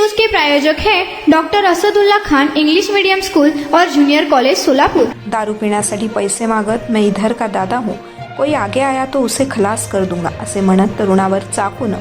News के प्रायोजक हैं doctor Asadullah Khan English medium school और जूनियर कॉलेज सोलापुर। दारू पिण्यासाठी पैसे मागत मैं इधर का दादा हूँ, कोई आगे आया तो उसे खलास कर दूंगा असे म्हणत तरुणावर चाकून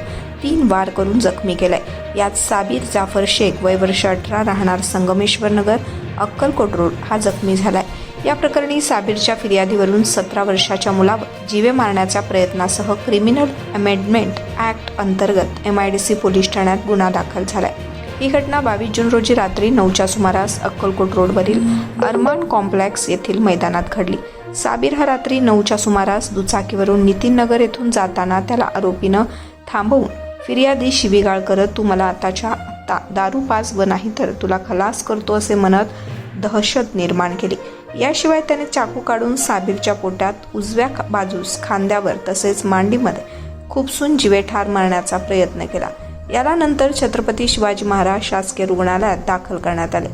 3 वार करून जखमी केलाय। यात साबीर जाफर शेख वय वर्ष 18 राहणार संगमेश्वर नगर अक्कलकोट रोड हा जखमी झालाय। या प्रकरणी साबीरच्या फिर्यादीवरून 17 वर्षाच्या मुलावर जीवे मारण्याच्या प्रयत्नासह क्रिमिनल अमेंडमेंट ऍक्ट अंतर्गत MIDC पोलीस ठाण्यात गुन्हा दाखल झालाय। ही घटना 22 जून रोजी रात्री 9च्या सुमारास अक्कलकोट रोडवरील अरमान कॉम्प्लेक्स येथील मैदानात घडली। साबीर हा रात्री 9च्या सुमारास दुचाकीवरून नितीन नगर येथून जाताना त्याला आरोपीनं थांबवून फिर्यादी शिवीगाळ करत तू मला आताच्या आत्ता दारू पाज व नाही तर तुला खलास करतो असे म्हणत दहशत निर्माण केली। याशिवाय त्याने चाकू काढून साबीरच्या पोटात उजव्या बाजूस खांद्यावर तसेच मांडीमध्ये खुपसून जीवे ठार मारण्याचा प्रयत्न केला। याला नंतर छत्रपती शिवाजी महाराज शासकीय रुग्णालयात दाखल करण्यात आले।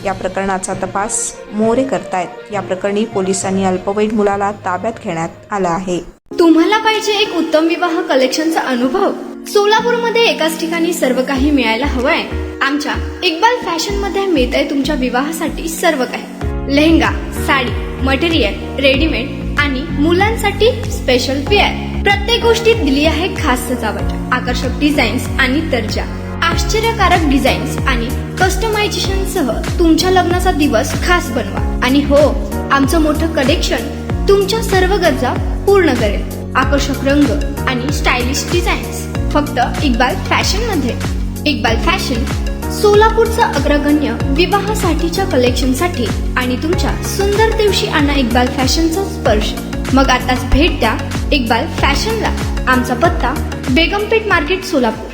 या प्रकरणाचा तपास मोरे करतायत। या प्रकरणी पोलिसांनी अल्पवयीन मुलाला ताब्यात घेण्यात आलं आहे। तुम्हाला पाहिजे एक उत्तम विवाह कलेक्शनचा अनुभव? सोलापूरमध्ये एकाच ठिकाणी सर्व काही मिळायला हवंय। आमच्या इक्बाल फॅशन मध्ये मिळतंय तुमच्या विवाहासाठी सर्व काही। लेहंगा, साडी, मटेरियल, रेडीमेड आणि मुलांसाठी स्पेशल वेअर। प्रत्येक गोष्टीत दिली आहे खास सजावट, आकर्षक डिझाईन्स आणि दर्जा, आश्चर्यकारक डिझाईन्स आणि कस्टमायझेशन सह तुमच्या लग्नाचा दिवस खास बनवा। आणि हो, आमचं मोठं कलेक्शन तुमच्या सर्व गरजा पूर्ण करेल। आकर्षक रंग आणि स्टायलिश डिझाईन्स फक्त इक्बाल फॅशन मध्ये। इक्बाल फॅशन सोलापूरचं अग्रगण्य विवाहासाठीच्या कलेक्शनसाठी आणि तुमच्या सुंदर दिवशी आणा इक्बाल फॅशनचा स्पर्श। मग आताच भेट द्या इक्बाल फॅशनला। आमचा पत्ता बेगमपेठ मार्केट सोलापूर।